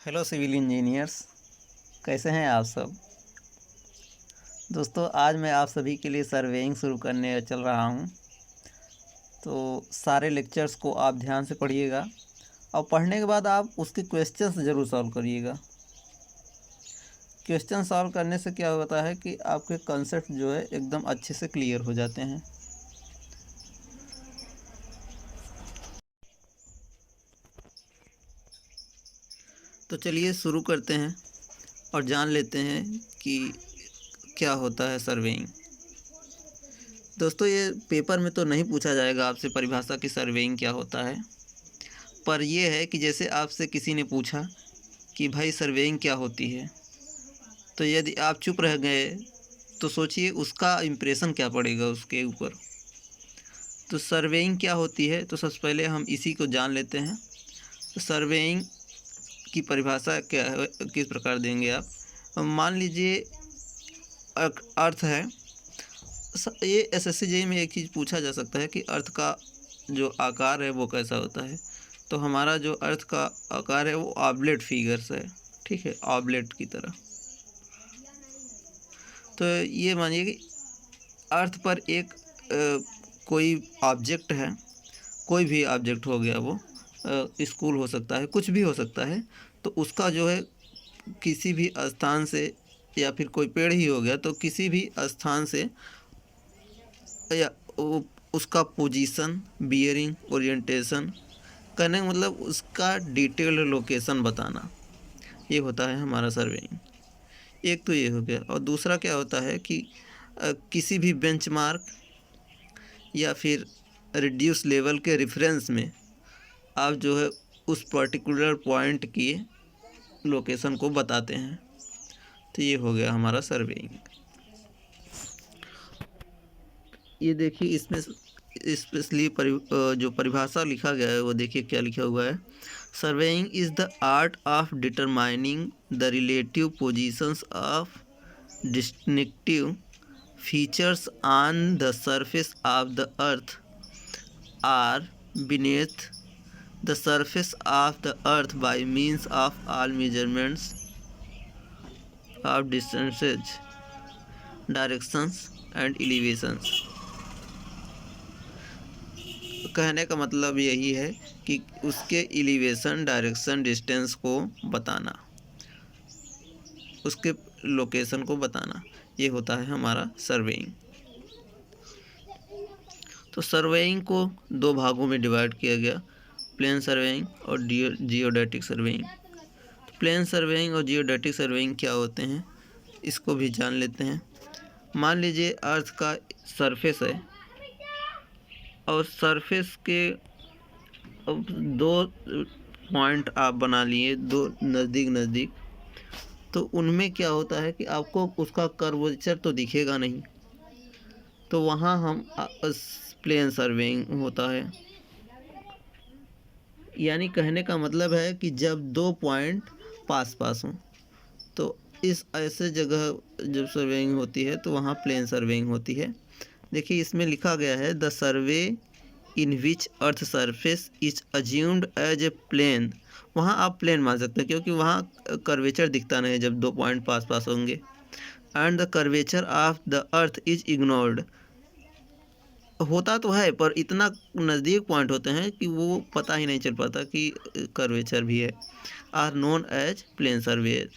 Hello civil engineers, कैसे हैं आप सब। दोस्तों, आज मैं आप सभी के लिए सर्वेइंग शुरू करने चल रहा हूं। तो सारे लेक्चर्स को आप ध्यान से पढ़िएगा और पढ़ने के बाद आप उसके क्वेश्चंस ज़रूर सॉल्व करिएगा। क्वेश्चन सॉल्व करने से क्या होता है कि आपके कंसेप्ट जो है एकदम अच्छे से क्लियर हो जाते हैं। तो चलिए शुरू करते हैं और जान लेते हैं कि क्या होता है सर्वेइंग। दोस्तों, ये पेपर में तो नहीं पूछा जाएगा आपसे परिभाषा की सर्वेइंग क्या होता है, पर यह है कि जैसे आपसे किसी ने पूछा कि भाई सर्वेइंग क्या होती है, तो यदि आप चुप रह गए तो सोचिए उसका इम्प्रेशन क्या पड़ेगा उसके ऊपर। तो सर्वेइंग क्या होती है, तो सबसे पहले हम इसी को जान लेते हैं। तो सर्वेइंग की परिभाषा क्या है, किस प्रकार देंगे आप। मान लीजिए अर्थ है, ये एसएससी जेईई में एक चीज़ पूछा जा सकता है कि अर्थ का जो आकार है वो कैसा होता है। तो हमारा जो अर्थ का आकार है वो ऑब्लेट फिगर्स है, ठीक है, ऑब्लेट की तरह। तो ये मानिए कि अर्थ पर एक कोई ऑब्जेक्ट है, कोई भी ऑब्जेक्ट हो गया, वो स्कूल हो सकता है, कुछ भी हो सकता है। तो उसका जो है किसी भी स्थान से, या फिर कोई पेड़ ही हो गया, तो किसी भी स्थान से या उसका पोजीशन, बियरिंग, ओरिएंटेशन, कहने का मतलब उसका डिटेल्ड लोकेशन बताना, ये होता है हमारा सर्वेइंग। एक तो ये हो गया। और दूसरा क्या होता है कि किसी भी बेंचमार्क या फिर रिड्यूस लेवल के रेफरेंस में आप जो है उस पर्टिकुलर पॉइंट की लोकेशन को बताते हैं। तो ये हो गया हमारा सर्वेइंग। ये देखिए, इसमें स्पेशली जो परिभाषा लिखा गया है वो देखिए क्या लिखा हुआ है। Surveying is the art of determining the relative positions of distinctive features on the surface of the earth are beneath the surface of the earth by means of all measurements of distances, directions and elevations। कहने का मतलब यही है कि उसके elevation, direction, distance को बताना, उसके लोकेशन को बताना, ये होता है हमारा सर्वेइंग। तो सर्वेइंग को दो भागों में डिवाइड किया गया, प्लेन सर्वेइंग और जियोडेटिक सर्वेइंग। तो प्लेन सर्वेइंग और जियोडेटिक सर्वेइंग क्या होते हैं, इसको भी जान लेते हैं। मान लीजिए अर्थ का सरफेस है और सरफेस के अब दो पॉइंट आप बना लिए, दो नज़दीक नज़दीक। तो उनमें क्या होता है कि आपको उसका कर्वेचर तो दिखेगा नहीं, तो वहाँ हम प्लेन सर्वेइंग होता है। यानी कहने का मतलब है कि जब दो पॉइंट पास पास हों, तो इस ऐसे जगह जब सर्वेइंग होती है तो वहाँ प्लेन सर्वेइंग होती है। देखिए इसमें लिखा गया है the survey in which earth surface is assumed as a plane. वहाँ आप प्लेन मान सकते हैं क्योंकि वहाँ कर्वेचर दिखता नहीं जब दो पॉइंट पास पास होंगे। And the curvature of the earth is ignored. होता तो है पर इतना नज़दीक पॉइंट होते हैं कि वो पता ही नहीं चल पाता कि कर्वेचर भी है। आर नोन एज प्लेन सर्वे।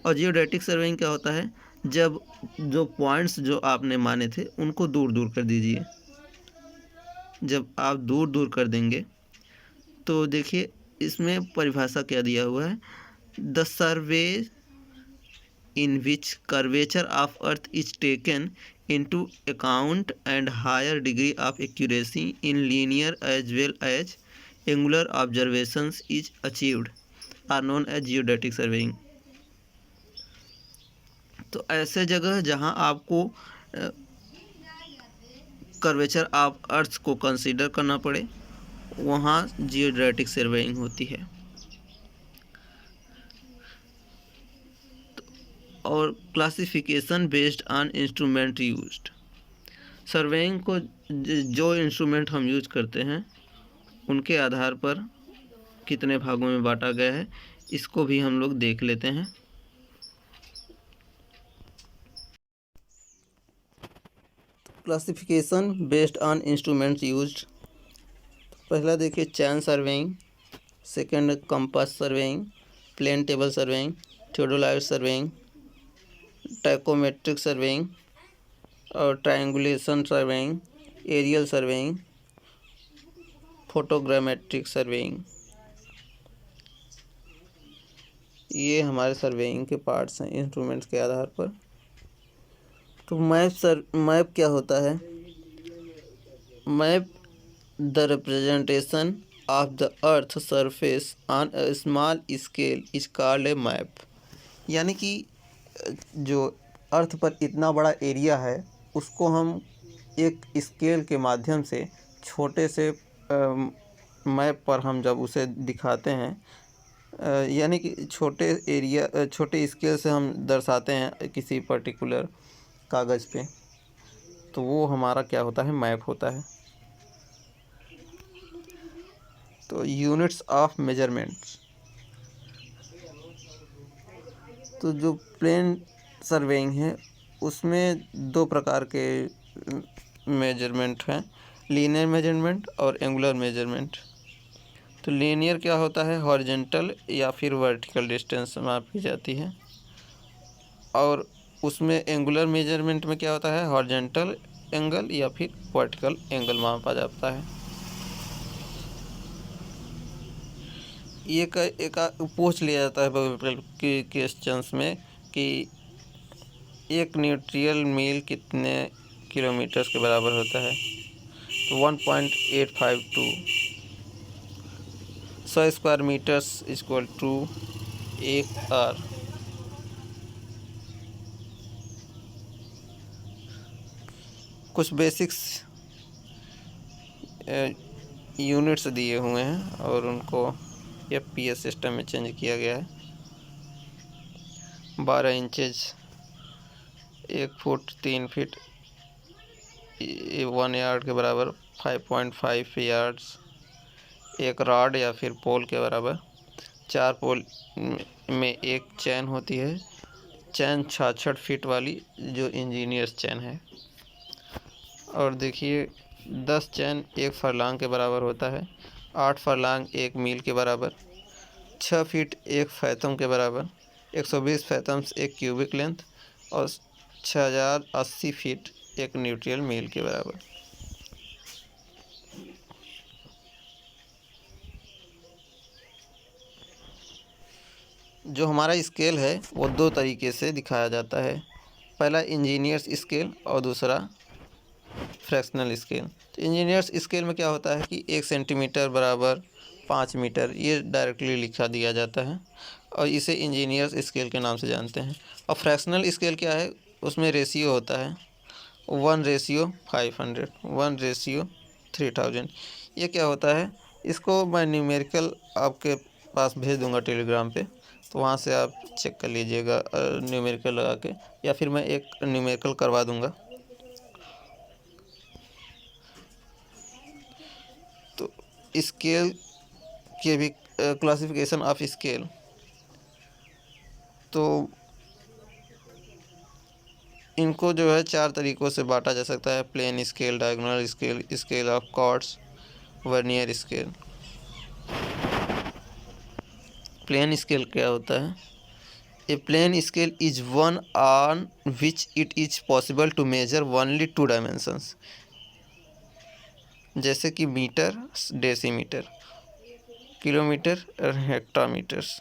और जियोडेटिक सर्वेइंग क्या होता है, जब जो पॉइंट्स जो आपने माने थे उनको दूर दूर कर दीजिए। जब आप दूर दूर कर देंगे तो देखिए इसमें परिभाषा क्या दिया हुआ है, the survey in which curvature of earth is taken into account and higher degree of accuracy in linear as well as angular observations is achieved are known as geodetic surveying। तो ऐसे जगह जहां आपको कर्वेचर ऑफ अर्थ को consider करना पड़े वहां geodetic surveying होती है। और classification based on instrument used. Surveying को जो इंस्ट्रूमेंट हम यूज करते हैं उनके आधार पर कितने भागों में बांटा गया है, इसको भी हम लोग देख लेते हैं। Classification based on instruments used. पहला देखिए chain surveying, second compass surveying, plane table surveying, theodolite surveying, tacheometric surveying और triangulation surveying, aerial surveying, photogrammetric surveying. ये हमारे सर्वेइंग के पार्ट्स हैं इंस्ट्रूमेंट्स के आधार पर। तो मैप क्या होता है? Map the representation of the earth surface on a small scale is called a map. यानी कि जो अर्थ पर इतना बड़ा एरिया है उसको हम एक स्केल के माध्यम से छोटे से मैप पर हम जब उसे दिखाते हैं, यानी कि छोटे स्केल से हम दर्शाते हैं किसी पर्टिकुलर कागज़ पे, तो वो हमारा क्या होता है? मैप होता है। तो यूनिट्स ऑफ मेजरमेंट्स, तो जो प्लेन सर्वेइंग है उसमें दो प्रकार के मेजरमेंट हैं, लीनियर मेजरमेंट और एंगुलर मेजरमेंट। तो लीनियर क्या होता है? हॉरिजॉन्टल या फिर वर्टिकल डिस्टेंस मापी की जाती है, और उसमें एंगुलर मेजरमेंट में क्या होता है? हॉरिजॉन्टल एंगल या फिर वर्टिकल एंगल मापा जाता है। ये एक पूछ लिया जाता है के क्वेश्चंस में कि एक न्यूट्रियल मील कितने किलोमीटर्स के बराबर होता है? तो 1.852 100 square meters equal to 1 are. कुछ बेसिक्स यूनिट्स दिए हुए हैं और उनको FPS सिस्टम में चेंज किया गया है। 12 इंचेज 1 फुट 3 फीट 1 यार्ड के बराबर, 5.5 यार्ड्स एक रॉड या फिर पोल के बराबर। 4 पोल में एक चैन होती है, चैन 66 फीट वाली जो इंजीनियर्स चैन है। और देखिए 10 चैन 1 फरलांग के बराबर होता है, 8 फरलांग 1 मील के बराबर, 6 फीट 1 फैथम के बराबर, 120 फैथम्स 1 क्यूबिक लेंथ और 6080 फीट 1 न्यूट्रियल मील के बराबर। जो हमारा स्केल है वो दो तरीके से दिखाया जाता है, पहला इंजीनियर्स स्केल और दूसरा फ्रैक्शनल स्केल। तो इंजीनियर्स स्केल में क्या होता है कि 1 सेंटीमीटर बराबर 5 मीटर, ये डायरेक्टली लिखा दिया जाता है और इसे इंजीनियर्स स्केल के नाम से जानते हैं। और फ्रैक्शनल स्केल क्या है? उसमें रेशियो होता है 1:500, 1:3000। ये क्या होता है? इसको मैं न्यूमेरिकल आपके पास भेज दूंगा टेलीग्राम पे, तो वहाँ से आप चेक कर लीजिएगा न्यूमेरिकल लगा के, या फिर मैं एक न्यूमेरिकल करवा दूंगा। तो स्केल के भी क्लासिफिकेशन ऑफ स्केल, तो इनको जो है 4 तरीक़ों से बांटा जा सकता है, plain scale, diagonal scale, scale of chords, vernier scale. Plain scale क्या होता है? A plain scale is one on which it is possible to measure only 2 dimensions, जैसे कि मीटर, डेसीमीटर, किलोमीटर और हेक्टामीटर्स,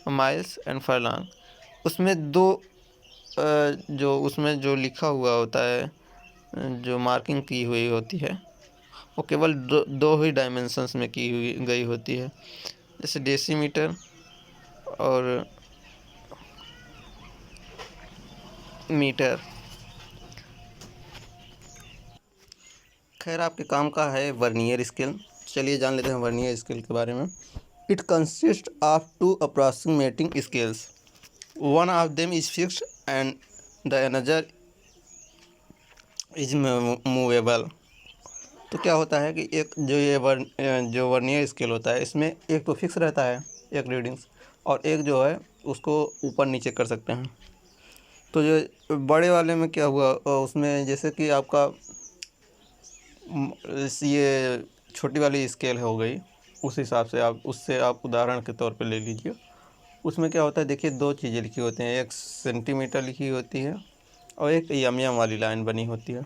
माइल्स एंड फरलांग। उसमें उसमें जो लिखा हुआ होता है, जो मार्किंग की हुई होती है, वो केवल दो ही डायमेंशंस में की गई होती है, जैसे डेसीमीटर और मीटर। खैर आपके काम का है वर्नियर स्केल। चलिए जान लेते हैं वर्नियर स्केल के बारे में। It consist of 2 approximating scales, one of them is fixed and the another is movable. तो क्या होता है कि एक जो वर्नियर स्केल होता है, इसमें एक तो फिक्स रहता है एक रीडिंग्स, और एक जो है उसको ऊपर नीचे कर सकते हैं। तो जो बड़े वाले में क्या हुआ, उसमें जैसे कि आपका ये छोटी वाली स्केल हो गई, उस हिसाब से उससे आप उदाहरण के तौर पे ले लीजिए। उसमें क्या होता है, देखिए 2 चीज़ें लिखी होती हैं, एक सेंटीमीटर लिखी होती है और एक एम वाली लाइन बनी होती है।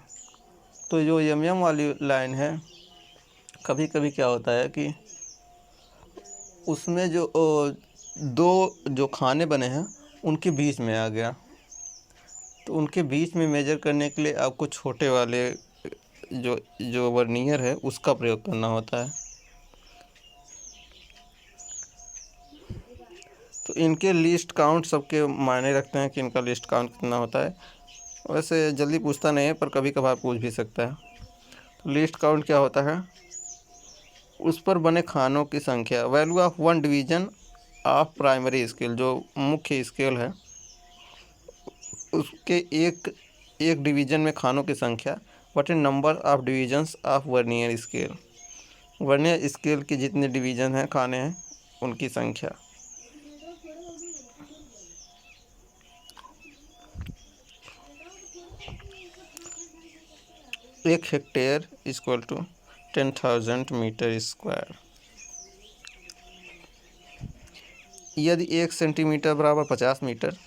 तो जो एम वाली लाइन है, कभी कभी क्या होता है कि उसमें जो 2 जो खाने बने हैं उनके बीच में आ गया, तो उनके बीच में मेजर करने के लिए आपको छोटे वाले जो जो वर्नियर है उसका प्रयोग करना होता है। तो इनके लिस्ट काउंट सबके मायने रखते हैं कि इनका लिस्ट काउंट कितना होता है। वैसे जल्दी पूछता नहीं है, पर कभी कभार पूछ भी सकता है। तो लिस्ट काउंट क्या होता है, उस पर बने खानों की संख्या, value of one division of primary scale, जो मुख्य स्केल है उसके एक डिवीज़न में खानों की संख्या, बटे number of divisions of vernier scale, vernier scale के जितने डिवीज़न हैं खाने हैं उनकी संख्या। एक hectare equal to 10,000 meter square. यदि 1 सेंटीमीटर बराबर 50 मीटर,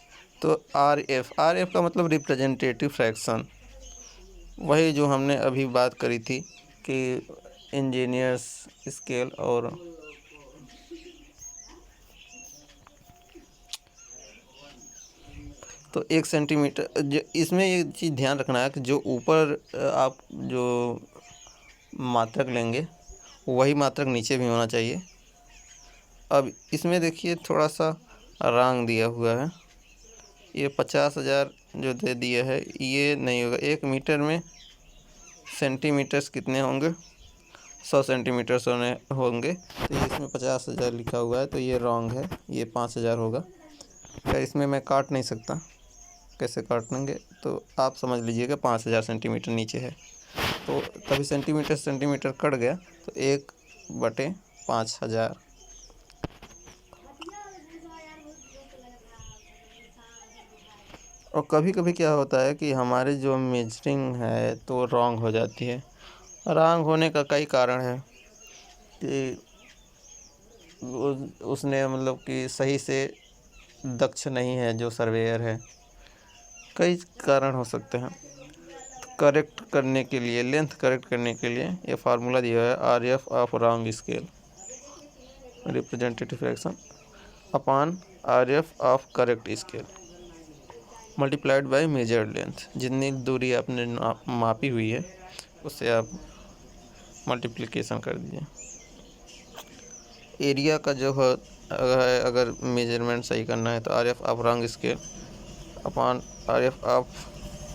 तो आर एफ का मतलब रिप्रेजेंटेटिव फ्रैक्शन, वही जो हमने अभी बात करी थी कि इंजीनियर्स स्केल और तो 1 सेंटीमीटर, जो इसमें ये चीज़ ध्यान रखना है कि जो ऊपर आप जो मात्रक लेंगे वही मात्रक नीचे भी होना चाहिए। अब इसमें देखिए थोड़ा सा रंग दिया हुआ है, ये 50,000 जो दे दिया है ये नहीं होगा। 1 मीटर में सेंटीमीटर्स कितने होंगे, 100 सेंटीमीटर्स होंगे, तो ये इसमें 50,000 लिखा हुआ है, तो ये रॉन्ग है, ये 5,000 होगा। क्या इसमें मैं काट नहीं सकता, कैसे काट लेंगे, तो आप समझ लीजिएगा 5,000 सेंटीमीटर नीचे है, तो तभी सेंटीमीटर कट गया, तो 1/5000। और कभी कभी क्या होता है कि हमारे जो मेजरिंग है तो रॉन्ग हो जाती है। रॉन्ग होने का कई कारण है कि उसने मतलब कि सही से दक्ष नहीं है जो सर्वेयर है, कई कारण हो सकते हैं। तो करेक्ट करने के लिए, लेंथ करेक्ट करने के लिए ये फार्मूला दिया है, are F of wrong scale, representative fraction upon R F of correct scale multiplied by measured length. जितनी दूरी आपने मापी हुई है उससे आप मल्टीप्लिकेशन कर दीजिए। एरिया का जो है अगर मेजरमेंट सही करना है तो R F of wrong scale upon R F of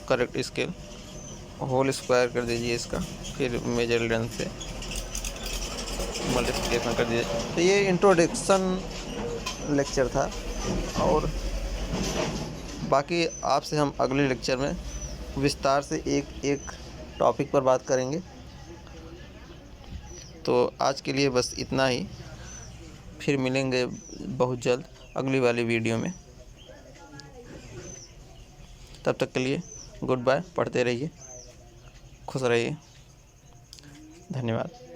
correct scale whole square कर दीजिए इसका, फिर मेजर लेंथ से मल्टीप्लिकेशन कर दीजिए। तो ये इंट्रोडक्शन लेक्चर था, और बाकी आपसे हम अगले लेक्चर में विस्तार से एक एक टॉपिक पर बात करेंगे। तो आज के लिए बस इतना ही, फिर मिलेंगे बहुत जल्द अगली वाली वीडियो में। तब तक के लिए गुड बाय, पढ़ते रहिए, खुश रहिए, धन्यवाद।